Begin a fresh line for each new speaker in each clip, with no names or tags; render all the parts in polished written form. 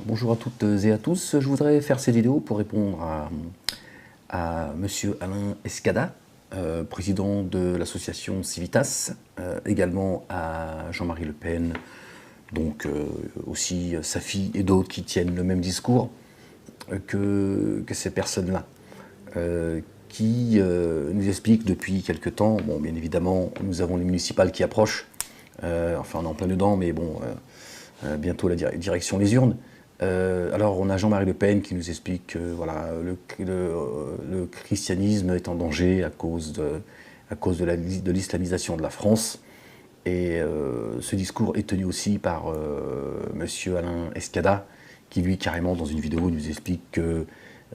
Bonjour à toutes et à tous. Je voudrais faire cette vidéo pour répondre à Monsieur Alain Escada, président de l'association Civitas, également à Jean-Marie Le Pen, donc aussi sa fille et d'autres qui tiennent le même discours que ces personnes-là, qui nous expliquent depuis quelque temps, bon, bien évidemment, nous avons les municipales qui approchent, enfin on est en plein dedans, mais bon, bientôt la direction des urnes. Alors on a Jean-Marie Le Pen qui nous explique que voilà, le christianisme est en danger à cause de l'islamisation de la France. Et ce discours est tenu aussi par Monsieur Alain Escada, qui lui carrément dans une vidéo nous explique que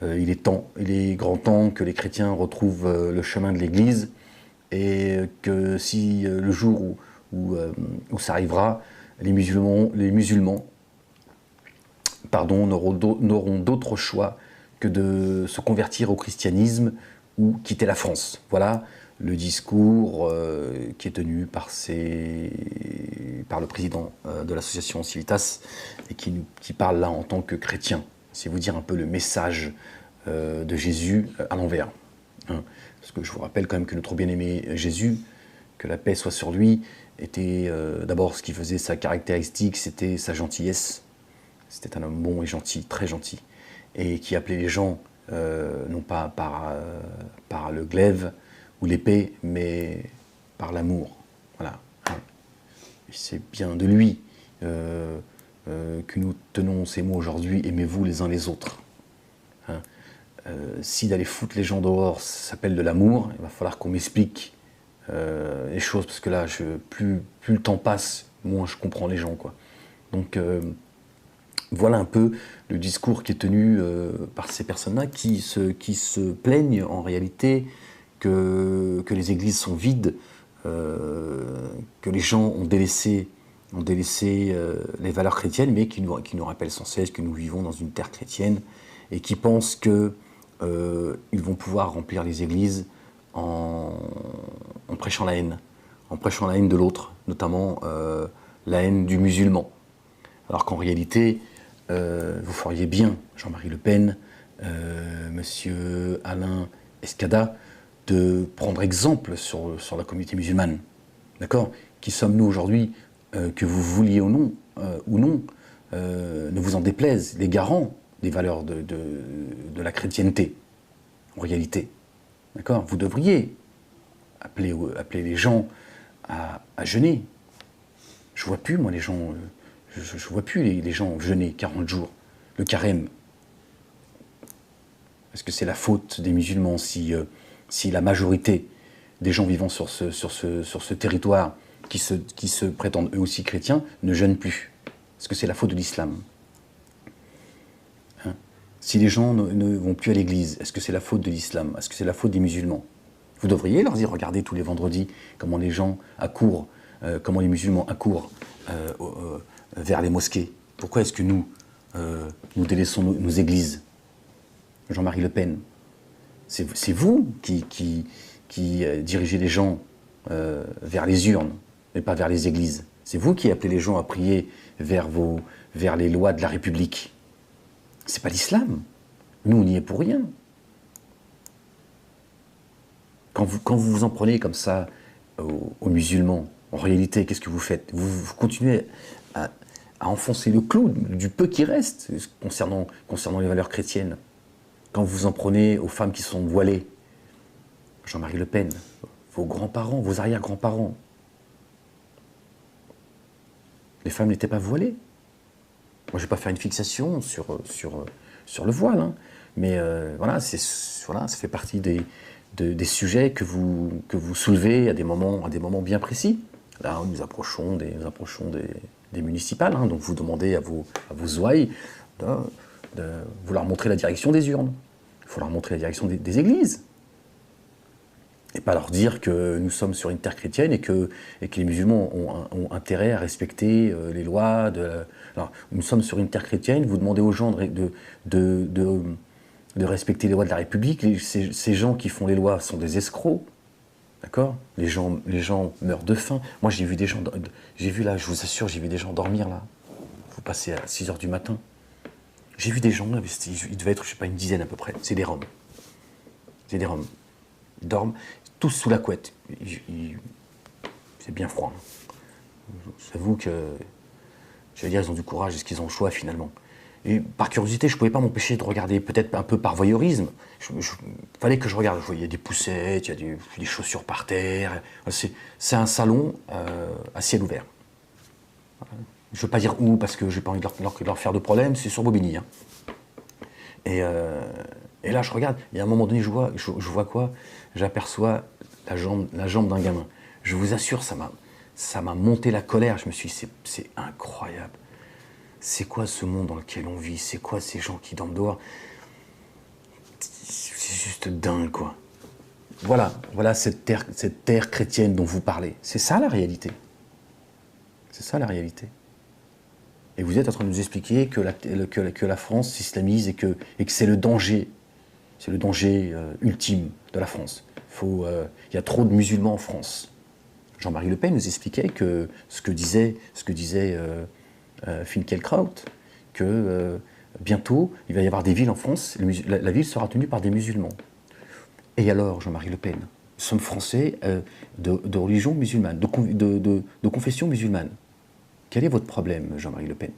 il est grand temps que les chrétiens retrouvent le chemin de l'Église, et que si le jour où ça arrivera, les musulmans n'auront d'autre choix que de se convertir au christianisme ou quitter la France. Voilà le discours qui est tenu par le président de l'association Civitas, et qui parle là en tant que chrétien. C'est vous dire un peu le message de Jésus à l'envers. Hein. Parce que je vous rappelle quand même que notre bien-aimé Jésus, que la paix soit sur lui, était d'abord, ce qui faisait sa caractéristique, c'était sa gentillesse. C'était un homme bon et gentil, très gentil, et qui appelait les gens, non pas par le glaive ou l'épée, mais par l'amour. Voilà. C'est bien de lui que nous tenons ces mots aujourd'hui, aimez-vous les uns les autres. Hein. Si d'aller foutre les gens dehors s'appelle de l'amour, il va falloir qu'on m'explique les choses, parce que là, plus le temps passe, moins je comprends les gens, quoi. Donc, voilà un peu le discours qui est tenu par ces personnes-là qui se plaignent en réalité que les églises sont vides, que les gens ont délaissé les valeurs chrétiennes, mais qui nous rappellent sans cesse que nous vivons dans une terre chrétienne, et qui pensent qu'ils vont pouvoir remplir les églises en prêchant la haine de l'autre, notamment la haine du musulman. Alors qu'en réalité, vous feriez bien, Jean-Marie Le Pen, Monsieur Alain Escada, de prendre exemple sur la communauté musulmane. D'accord? Qui sommes-nous aujourd'hui, que vous vouliez ou non, ne vous en déplaise, les garants des valeurs de la chrétienté, en réalité. D'accord? Vous devriez appeler les gens à jeûner. Je vois plus, moi, les gens... Je ne vois plus les gens jeûner 40 jours, le carême. Est-ce que c'est la faute des musulmans si la majorité des gens vivant sur ce territoire, qui se prétendent eux aussi chrétiens, ne jeûnent plus? Est-ce que c'est la faute de l'islam? Hein? Si les gens ne vont plus à l'église, est-ce que c'est la faute de l'islam? Est-ce que c'est la faute des musulmans? Vous devriez leur dire, regardez tous les vendredis comment les gens accourent, comment les musulmans accourent vers les mosquées. Pourquoi est-ce que nous délaissons nos églises? Jean-Marie Le Pen, c'est vous qui dirigez les gens vers les urnes, mais pas vers les églises. C'est vous qui appelez les gens à prier vers les lois de la République. C'est pas l'islam. Nous, on n'y est pour rien. Quand vous vous en prenez comme ça aux musulmans, en réalité, qu'est-ce que vous faites? Vous continuez à enfoncer le clou du peu qui reste concernant les valeurs chrétiennes. Quand vous en prenez aux femmes qui sont voilées, Jean-Marie Le Pen, vos grands-parents, vos arrière-grands-parents, les femmes n'étaient pas voilées. Moi, je ne vais pas faire une fixation sur le voile, hein, mais voilà, ça fait partie des sujets que vous soulevez à des moments bien précis. Là, nous approchons des municipales, hein, donc vous demandez à vos ouailles de vouloir montrer la direction des urnes. Il faut leur montrer la direction des églises. Et pas leur dire que nous sommes sur une terre chrétienne et que les musulmans ont intérêt à respecter les lois. Alors, nous sommes sur une terre chrétienne, vous demandez aux gens de respecter les lois de la République. Ces gens qui font les lois sont des escrocs. D'accord? Les gens meurent de faim. Moi, j'ai vu des gens... je vous assure, j'ai vu des gens dormir là. Vous passez à 6 h du matin. J'ai vu des gens, ils devaient être, je sais pas, une dizaine à peu près. C'est des Roms. C'est des Roms. Ils dorment tous sous la couette. C'est bien froid. J'avoue que, je veux dire, ils ont du courage. Est-ce qu'ils ont le choix finalement? Et par curiosité, je ne pouvais pas m'empêcher de regarder, peut-être un peu par voyeurisme. Fallait que je regarde. Il y a des poussettes, il y a des chaussures par terre. C'est un salon à ciel ouvert. Je ne veux pas dire où, parce que je n'ai pas envie de leur faire de problème, c'est sur Bobigny. Hein. Et là, je regarde, et à un moment donné, je vois quoi? J'aperçois la jambe d'un gamin. Je vous assure, ça m'a monté la colère. Je me suis dit, c'est incroyable. C'est quoi ce monde dans lequel on vit? C'est quoi ces gens qui dorment dehors? C'est juste dingue, quoi. Voilà cette terre chrétienne dont vous parlez. C'est ça la réalité. C'est ça la réalité. Et vous êtes en train de nous expliquer que la France s'islamise et que c'est le danger. C'est le danger ultime de la France. Il y a trop de musulmans en France. Jean-Marie Le Pen nous expliquait que ce que disait Finkielkraut, que bientôt, il va y avoir des villes en France, la ville sera tenue par des musulmans. Et alors, Jean-Marie Le Pen, nous sommes français de religion musulmane, de confession musulmane. Quel est votre problème, Jean-Marie Le Pen?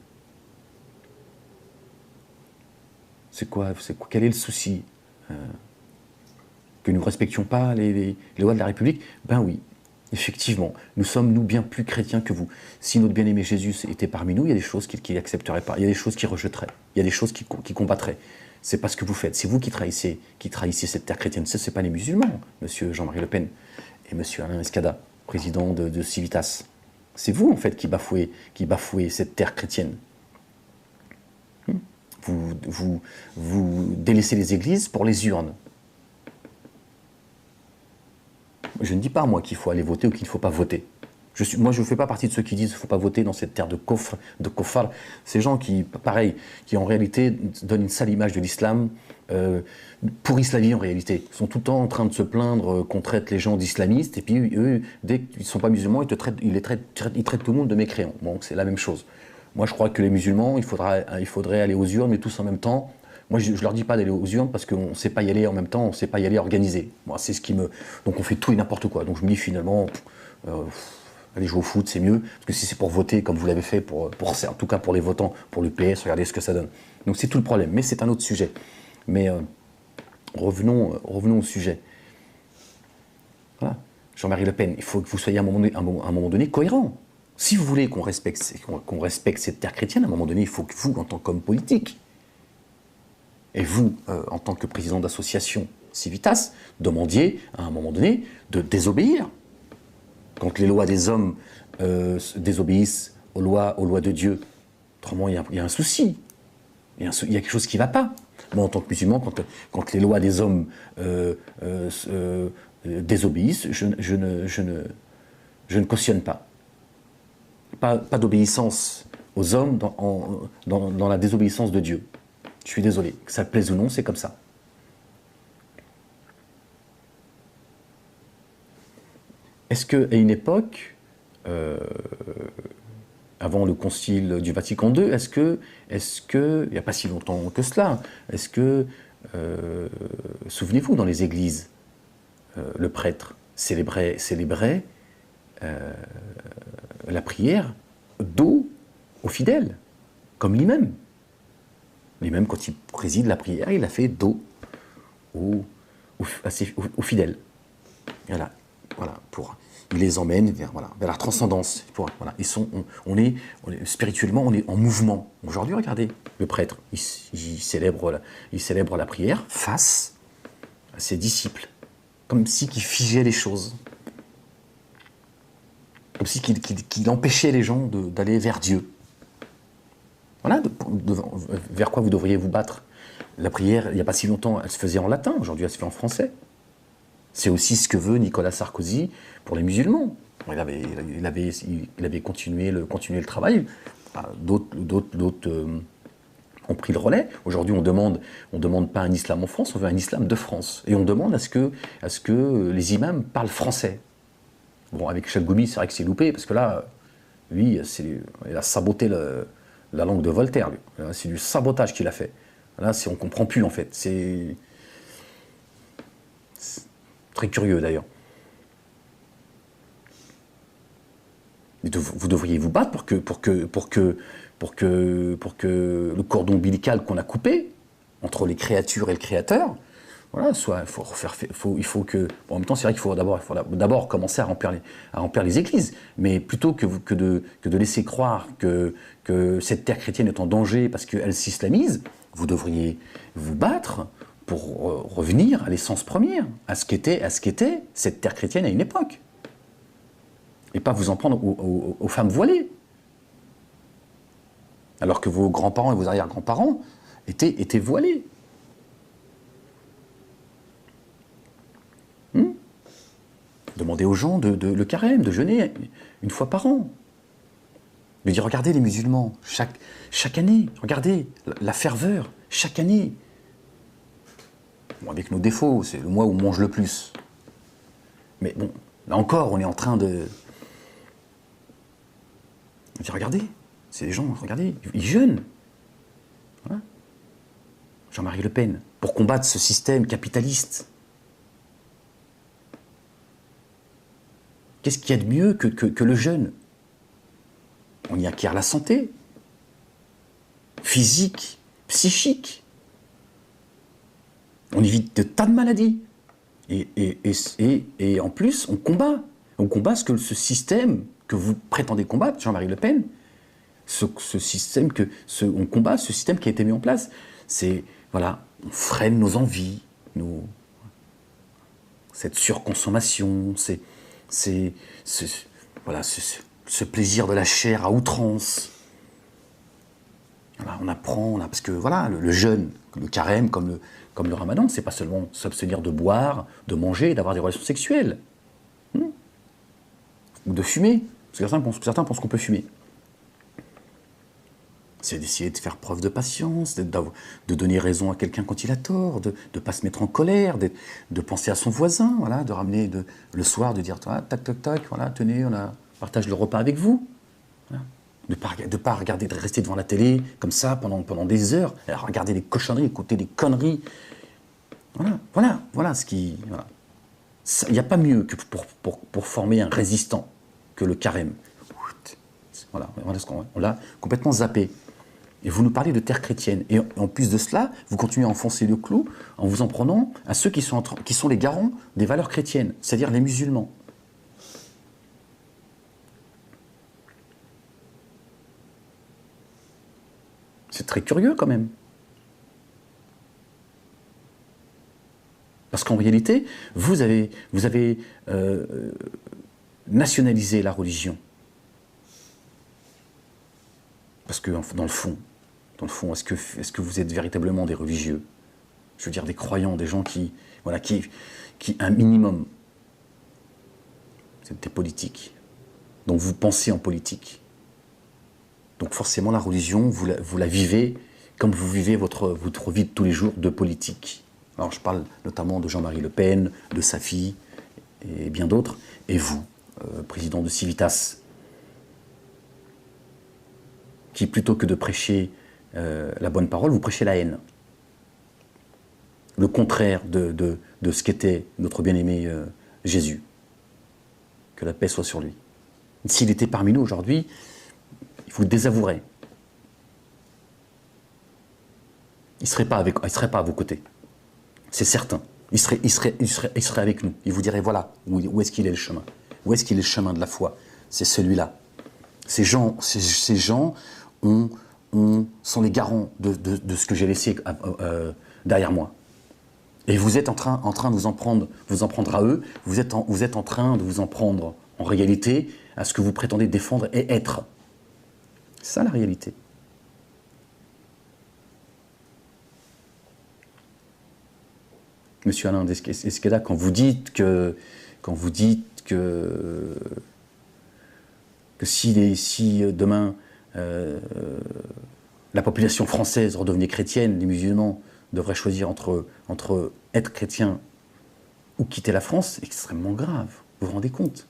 Quel est le souci? Que nous ne respections pas les lois de la République? Ben oui, effectivement, nous sommes, nous, bien plus chrétiens que vous. Si notre bien-aimé Jésus était parmi nous, il y a des choses qu'il n'accepterait pas, il y a des choses qu'il rejetterait, il y a des choses qu'il combattrait. C'est pas ce que vous faites, c'est vous qui trahissez cette terre chrétienne. Ce n'est pas les musulmans, monsieur Jean-Marie Le Pen et monsieur Alain Escada, président de Civitas. C'est vous, en fait, qui bafouez cette terre chrétienne. Vous délaissez les églises pour les urnes. Je ne dis pas, moi, qu'il faut aller voter ou qu'il ne faut pas voter. Moi, je ne fais pas partie de ceux qui disent qu'il ne faut pas voter dans cette terre de kofar. Ces gens qui, pareil, qui en réalité donnent une sale image de l'islam, pourrissent la vie en réalité. Ils sont tout le temps en train de se plaindre qu'on traite les gens d'islamistes, et puis eux, dès qu'ils ne sont pas musulmans, ils traitent tout le monde de mécréants. Bon, c'est la même chose. Moi, je crois que les musulmans, il faudrait aller aux urnes, mais tous en même temps. Moi, je ne leur dis pas d'aller aux urnes parce qu'on ne sait pas y aller en même temps, on ne sait pas y aller organisé. Moi, c'est ce qui me... Donc on fait tout et n'importe quoi. Donc je me dis finalement, aller jouer au foot, c'est mieux. Parce que si c'est pour voter, comme vous l'avez fait, en tout cas pour les votants, pour le PS, regardez ce que ça donne. Donc c'est tout le problème. Mais c'est un autre sujet. Mais revenons au sujet. Voilà. Jean-Marie Le Pen, il faut que vous soyez à un moment donné cohérent. Si vous voulez qu'on respecte cette terre chrétienne, à un moment donné, il faut que vous, en tant qu'homme politique, et vous, en tant que président d'association Civitas, demandiez, à un moment donné, de désobéir. Quand les lois des hommes désobéissent aux lois de Dieu, autrement, il y a un souci. Il y a quelque chose qui ne va pas. Moi, en tant que musulman, quand les lois des hommes désobéissent, je ne cautionne pas. Pas d'obéissance aux hommes dans la désobéissance de Dieu. Je suis désolé, que ça plaise ou non, c'est comme ça. Est-ce qu'à une époque, avant le concile du Vatican II, est-ce que, il n'y a pas si longtemps que cela, est-ce que, souvenez-vous, dans les églises, le prêtre célébrait la prière dos aux fidèles, comme lui-même. Lui-même, quand il préside la prière, il a fait dos aux fidèles. Voilà, il les emmène vers la transcendance. Spirituellement, on est en mouvement. Aujourd'hui, regardez, le prêtre, il célèbre la prière face à ses disciples, comme si il figeait les choses, comme si qu'il empêchait les gens d'aller vers Dieu. Voilà vers quoi vous devriez vous battre. La prière, il n'y a pas si longtemps, elle se faisait en latin. Aujourd'hui, elle se fait en français. C'est aussi ce que veut Nicolas Sarkozy pour les musulmans. Il avait continué le travail. D'autres ont pris le relais. Aujourd'hui, on demande pas un islam en France, on veut un islam de France. Et on demande à ce que les imams parlent français. Bon, avec Chalgoumi, c'est vrai que c'est loupé, parce que là, lui, il a saboté la langue de Voltaire, lui. C'est du sabotage qu'il a fait. Là, on ne comprend plus, en fait. C'est très curieux, d'ailleurs. Vous devriez vous battre pour que le cordon ombilical qu'on a coupé entre les créatures et le créateur, voilà, il faut que. Bon, en même temps, c'est vrai qu'il faut d'abord commencer à remplir les églises, mais plutôt que de laisser croire que cette terre chrétienne est en danger parce qu'elle s'islamise, vous devriez vous battre pour revenir à l'essence première, à ce qu'était cette terre chrétienne à une époque. Et pas vous en prendre aux femmes voilées. Alors que vos grands-parents et vos arrière-grands-parents étaient voilés. Demandez aux gens le carême, de jeûner une fois par an. De dire, regardez les musulmans, chaque année, regardez la ferveur, chaque année. Bon, avec nos défauts, c'est le mois où on mange le plus. Mais bon, là encore, on est en train de... On dit, regardez, c'est des gens, regardez, ils jeûnent. Voilà. Jean-Marie Le Pen, pour combattre ce système capitaliste. Qu'est-ce qu'il y a de mieux que le jeûne? On y acquiert la santé, physique, psychique. On évite de tas de maladies. Et en plus, on combat. On combat ce système que vous prétendez combattre, Jean-Marie Le Pen, on combat ce système qui a été mis en place. C'est, voilà, on freine nos envies, cette surconsommation, voilà, ce plaisir de la chair à outrance. Voilà, on apprend, parce que voilà, le jeûne, le carême, comme le ramadan, c'est pas seulement s'abstenir de boire, de manger, d'avoir des relations sexuelles. Ou de fumer. Parce que certains pensent qu'on peut fumer. C'est d'essayer de faire preuve de patience, de donner raison à quelqu'un quand il a tort, de ne pas se mettre en colère, de penser à son voisin, voilà, de ramener le soir, de dire, tac, tac, tac, voilà, tenez, partage le repas avec vous. Voilà. De pas regarder, de rester devant la télé comme ça pendant des heures, regarder des cochonneries, écouter des conneries. Voilà ce qui... Voilà. Il n'y a pas mieux que pour former un résistant que le carême. Voilà on l'a complètement zappé. Et vous nous parlez de terre chrétienne. Et en plus de cela, vous continuez à enfoncer le clou en vous en prenant à ceux qui sont les garants des valeurs chrétiennes, c'est-à-dire les musulmans. C'est très curieux quand même. Parce qu'en réalité, vous avez nationalisé la religion. Parce que dans le fond, est-ce que vous êtes véritablement des religieux? Je veux dire des croyants, des gens qui un minimum, c'est des politiques. Donc vous pensez en politique. Donc forcément la religion, vous la vivez comme vous vivez votre vie de tous les jours de politique. Alors je parle notamment de Jean-Marie Le Pen, de sa fille et bien d'autres. Et vous, président de Civitas, qui plutôt que de prêcher la bonne parole, vous prêchez la haine. Le contraire de ce qu'était notre bien-aimé Jésus. Que la paix soit sur lui. S'il était parmi nous aujourd'hui, il vous désavouerait. Il ne serait pas à vos côtés. C'est certain. Il serait avec nous. Il vous dirait, voilà, où est-ce qu'il est le chemin? Où est-ce qu'il est le chemin de la foi? C'est celui-là. Ces gens sont les garants de ce que j'ai laissé derrière moi. Et vous êtes en train de vous en prendre à eux, vous êtes en train de vous en prendre en réalité à ce que vous prétendez défendre et être. C'est ça la réalité. Monsieur Alain Esqueda, quand vous dites que si demain la population française redevenait chrétienne, les musulmans devraient choisir entre être chrétien ou quitter la France, c'est extrêmement grave. Vous vous rendez compte?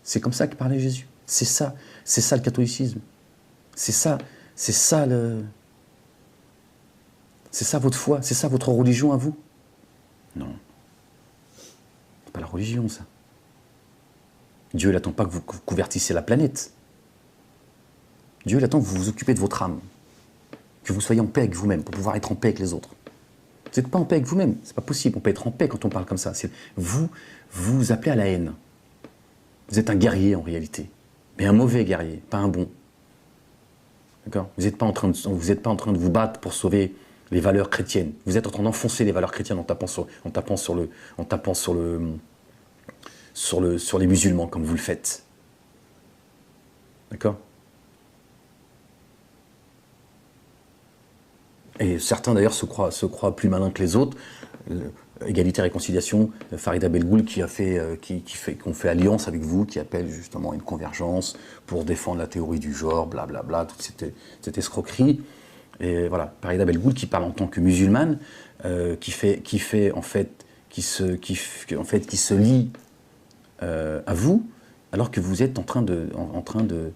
C'est comme ça que parlait Jésus. C'est ça le catholicisme. C'est ça c'est ça votre foi, c'est ça votre religion à vous? Non. C'est pas la religion, ça. Dieu n'attend pas que vous convertissiez la planète. Dieu il attend que vous vous occupez de votre âme. Que vous soyez en paix avec vous-même, pour pouvoir être en paix avec les autres. Vous n'êtes pas en paix avec vous-même, c'est pas possible. On peut être en paix quand on parle comme ça. Vous vous appelez à la haine. Vous êtes un guerrier en réalité. Mais un mauvais guerrier, pas un bon. D'accord? Vous n'êtes pas en train de vous battre pour sauver les valeurs chrétiennes. Vous êtes en train d'enfoncer les valeurs chrétiennes en tapant sur les musulmans, comme vous le faites. D'accord? Et certains d'ailleurs se croient plus malins que les autres. Égalité et réconciliation, Farida Belgoul qui ont fait alliance avec vous, qui appelle justement une convergence pour défendre la théorie du genre, blablabla, toute cette escroquerie. Et voilà, Farida Belgoul qui parle en tant que musulmane, qui se lie à vous, alors que vous êtes en train de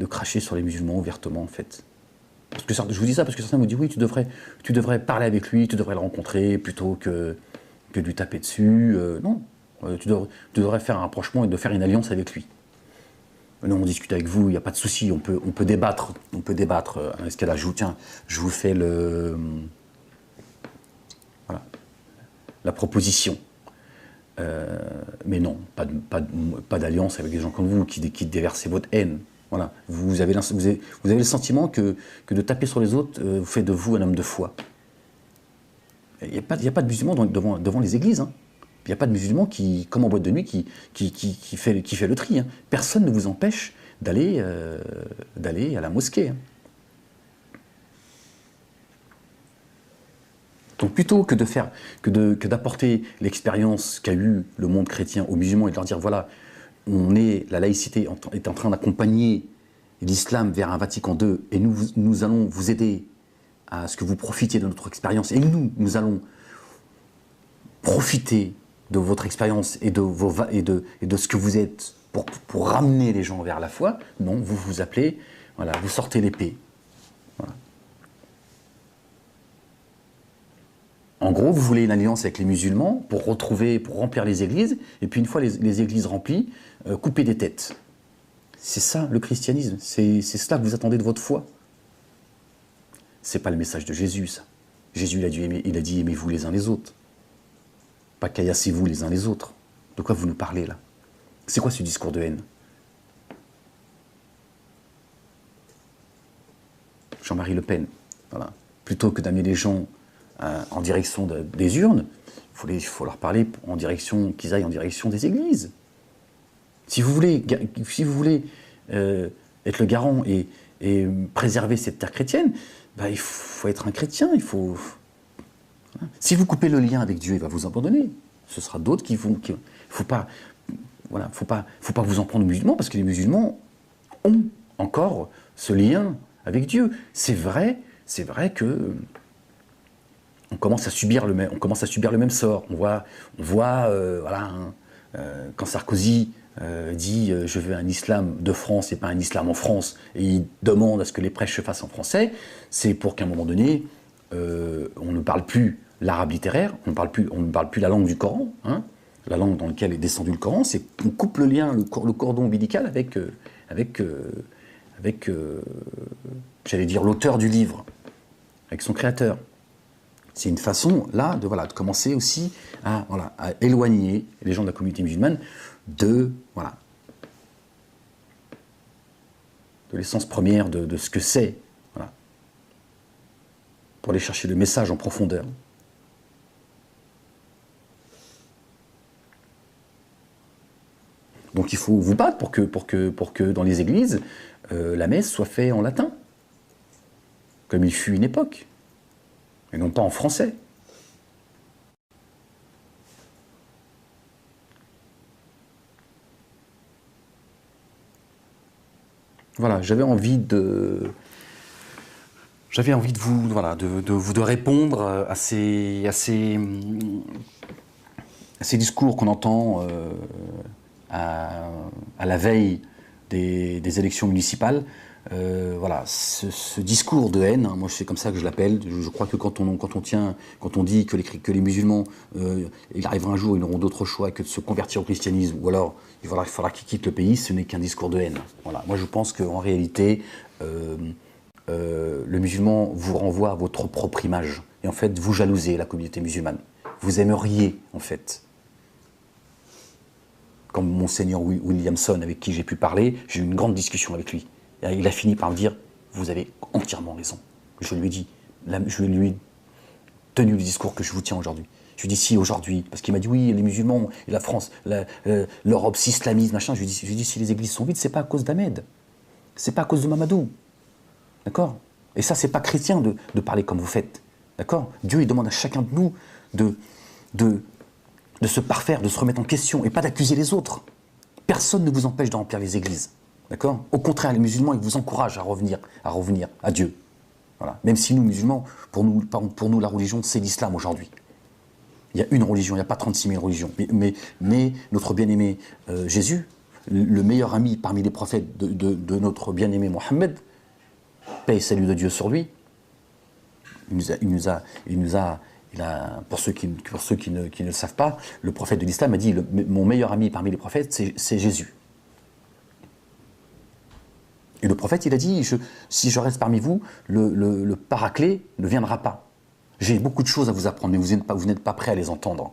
cracher sur les musulmans ouvertement en fait. Parce que je vous dis ça parce que certains me disent oui, tu devrais parler avec lui, tu devrais le rencontrer plutôt que de lui taper dessus. Non, tu devrais faire un rapprochement et de faire une alliance avec lui. Non, on discute avec vous, il n'y a pas de souci, on peut débattre. Est-ce qu'elle a je vous fais la proposition. Mais non, pas d'alliance avec des gens comme vous qui déversez votre haine. Voilà. Vous avez le sentiment que de taper sur les autres vous fait de vous un homme de foi. Il n'y a pas de musulmans devant les églises. Hein. Il n'y a pas de musulmans qui, comme en boîte de nuit, qui fait le tri. Hein. Personne ne vous empêche d'aller à la mosquée. Hein. Donc plutôt que d'apporter l'expérience qu'a eu le monde chrétien aux musulmans et de leur dire voilà, la laïcité est en train d'accompagner l'islam vers un Vatican II et nous allons vous aider à ce que vous profitiez de notre expérience et nous allons profiter de votre expérience et de ce que vous êtes pour ramener les gens vers la foi. Non, vous vous appelez, voilà, vous sortez l'épée. Voilà. En gros, vous voulez une alliance avec les musulmans pour remplir les églises, et puis une fois les églises remplies, couper des têtes. C'est ça le christianisme, c'est cela que vous attendez de votre foi. C'est pas le message de Jésus, ça. Jésus, il a dit aimez-vous les uns les autres. Pas caillassez-vous les uns les autres. De quoi vous nous parlez là? C'est quoi ce discours de haine? Jean-Marie Le Pen, voilà. Plutôt que d'amener les gens en direction des urnes, il faut leur parler qu'ils aillent en direction des églises. Si vous voulez être le garant et préserver cette terre chrétienne, il faut être un chrétien. Si vous coupez le lien avec Dieu, il va vous abandonner. Ce sera d'autres qui vont. Faut pas vous en prendre aux musulmans parce que les musulmans ont encore ce lien avec Dieu. C'est vrai que on commence à subir le même sort. On voit quand Sarkozy dit je veux un islam de France et pas un islam en France, et il demande à ce que les prêches se fassent en français, c'est pour qu'à un moment donné, on ne parle plus l'arabe littéraire, on ne parle plus la langue du Coran, hein, la langue dans laquelle est descendu le Coran, c'est qu'on coupe le lien, le cordon ombilical avec j'allais dire l'auteur du livre, avec son créateur. C'est une façon, là, de commencer aussi à éloigner les gens de la communauté musulmane de l'essence première de ce que c'est, voilà, pour aller chercher le message en profondeur. Donc il faut vous battre pour que dans les églises, la messe soit faite en latin, comme il fut une époque. Et non pas en français. Voilà, j'avais envie de vous répondre à ces discours qu'on entend à la veille des élections municipales. voilà, ce discours de haine, hein, moi c'est comme ça que je l'appelle. Je crois que quand on dit que les musulmans, il arrivera un jour, ils n'auront d'autre choix que de se convertir au christianisme, ou alors il faudra qu'ils quittent le pays, ce n'est qu'un discours de haine. Voilà. Moi je pense qu'en réalité, le musulman vous renvoie à votre propre image. Et en fait, vous jalousez la communauté musulmane. Vous aimeriez, en fait, comme Monseigneur Williamson, avec qui j'ai pu parler, j'ai eu une grande discussion avec lui. Et il a fini par me dire, vous avez entièrement raison. Je lui ai dit, je lui ai tenu le discours que je vous tiens aujourd'hui. Je lui ai dit, si aujourd'hui, parce qu'il m'a dit, oui, les musulmans, et la France, l'Europe s'islamise, machin. Je lui ai dit, si les églises sont vides, c'est pas à cause d'Ahmed. C'est pas à cause de Mamadou. D'accord? Et ça, c'est pas chrétien de parler comme vous faites. D'accord? Dieu, il demande à chacun de nous de se parfaire, de se remettre en question et pas d'accuser les autres. Personne ne vous empêche de remplir les églises. D'accord? Au contraire, les musulmans, ils vous encouragent à revenir à Dieu. Voilà. Même si nous, musulmans, pour nous la religion, c'est l'islam aujourd'hui. Il y a une religion, il n'y a pas 36 000 religions. Mais notre bien-aimé Jésus, le meilleur ami parmi les prophètes de notre bien-aimé Mohammed, paix et salut de Dieu sur lui, pour ceux qui ne le savent pas, le prophète de l'islam a dit, mon meilleur ami parmi les prophètes, c'est Jésus. Et le prophète, il a dit, si je reste parmi vous, le paraclet ne viendra pas. J'ai beaucoup de choses à vous apprendre, mais vous n'êtes pas prêts à les entendre.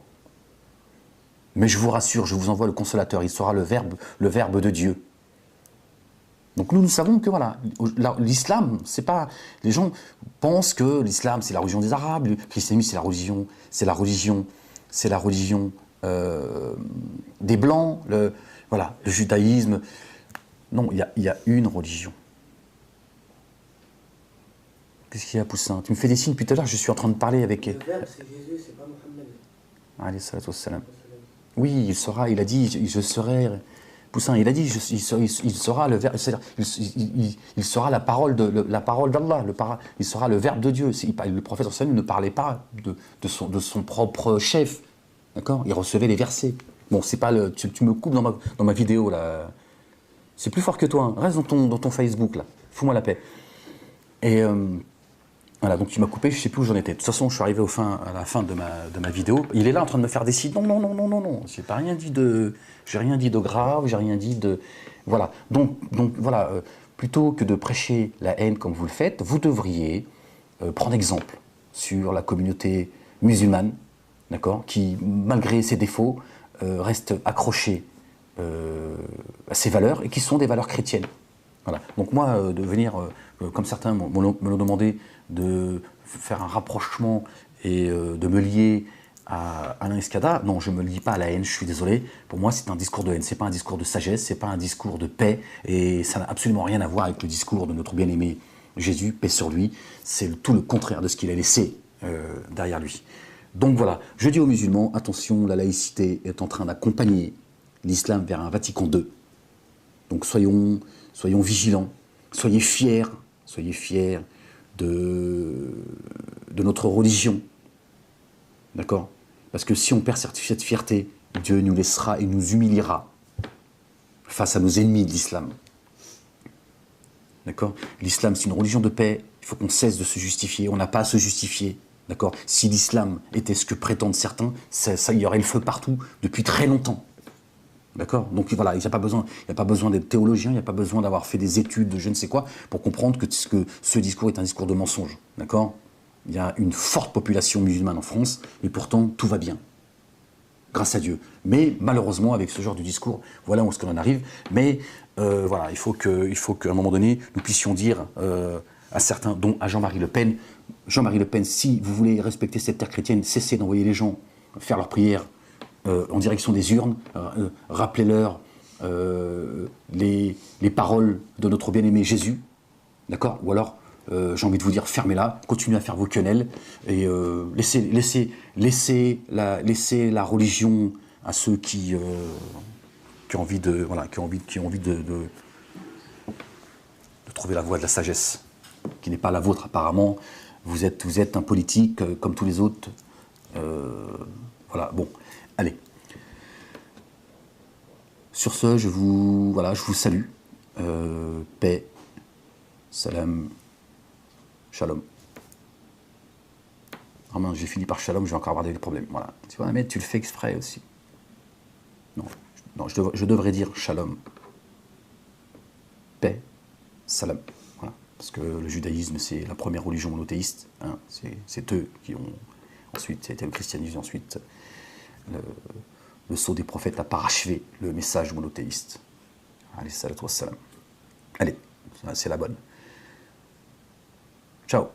Mais je vous rassure, je vous envoie le consolateur, il sera le verbe de Dieu. Donc nous savons que voilà, l'islam, c'est pas... Les gens pensent que l'islam, c'est la religion des Arabes, le christianisme, c'est la religion des Blancs, le judaïsme. Non, il y a une religion. Qu'est-ce qu'il y a, Poussin? Tu me fais des signes depuis tout à l'heure, je suis en train de parler avec...
Le verbe, c'est Jésus, c'est pas Mohammed.
Alayhi salatu wassalam. Oui, il a dit, je serai... Poussin, il a dit, il sera le verbe, c'est-à-dire, il sera la parole d'Allah, il sera le verbe de Dieu. Le prophète sallam ne parlait pas de son propre chef, d'accord? Il recevait les versets. Bon, c'est pas tu me coupes dans ma vidéo là. C'est plus fort que toi. Hein. Reste dans ton Facebook là. Fous-moi la paix. Et voilà, donc tu m'as coupé, je sais plus où j'en étais. De toute façon, je suis arrivé à la fin de ma vidéo. Il est là en train de me faire des signes. Non. J'ai rien dit de grave, j'ai rien dit de... Voilà. Donc voilà, plutôt que de prêcher la haine comme vous le faites, vous devriez prendre exemple sur la communauté musulmane, d'accord, qui, malgré ses défauts, reste accrochée à ses valeurs et qui sont des valeurs chrétiennes. Voilà. Donc moi, de venir, comme certains me l'ont demandé, de faire un rapprochement et de me lier à Alain Escada, non, je ne me lie pas à la haine, je suis désolé. Pour moi, c'est un discours de haine, ce n'est pas un discours de sagesse, ce n'est pas un discours de paix, et ça n'a absolument rien à voir avec le discours de notre bien-aimé Jésus, paix sur lui. C'est tout le contraire de ce qu'il a laissé derrière lui. Donc voilà, je dis aux musulmans, attention, la laïcité est en train d'accompagner l'islam vers un Vatican II. Donc soyons vigilants, soyez fiers de notre religion. D'accord? Parce que si on perd cette fierté, Dieu nous laissera et nous humiliera face à nos ennemis de l'islam. D'accord? L'islam, c'est une religion de paix. Il faut qu'on cesse de se justifier. On n'a pas à se justifier. D'accord? Si l'islam était ce que prétendent certains, il y aurait le feu partout depuis très longtemps. D'accord? Donc voilà, il n'y a pas besoin d'être théologien, il n'y a pas besoin d'avoir fait des études de je ne sais quoi pour comprendre que ce discours est un discours de mensonge. D'accord? Il y a une forte population musulmane en France et pourtant tout va bien. Grâce à Dieu. Mais malheureusement, avec ce genre de discours, voilà où est-ce qu'on en arrive. Mais voilà, il faut qu'à un moment donné, nous puissions dire à certains, dont à Jean-Marie Le Pen, si vous voulez respecter cette terre chrétienne, cessez d'envoyer les gens faire leurs prières en direction des urnes, rappelez-leur les paroles de notre bien-aimé Jésus, d'accord? Ou alors, j'ai envie de vous dire, fermez-la, continuez à faire vos quenelles, et laissez la religion à ceux qui ont envie de trouver la voie de la sagesse, qui n'est pas la vôtre apparemment. Vous êtes un politique comme tous les autres. Voilà, bon. Allez. Sur ce, je vous salue. Paix Salam. Shalom. Vraiment, j'ai fini par shalom, je vais encore avoir des problèmes. Voilà. Tu vois, mais tu le fais exprès aussi. Non, non je devrais dire shalom. Paix, salam. Voilà. Parce que le judaïsme, c'est la première religion monothéiste. Hein. C'est eux qui ont ensuite, c'était le christianisme, ensuite le sceau des prophètes a parachevé le message monothéiste. Allez, salatu wassalam. Allez, c'est la bonne. Ciao.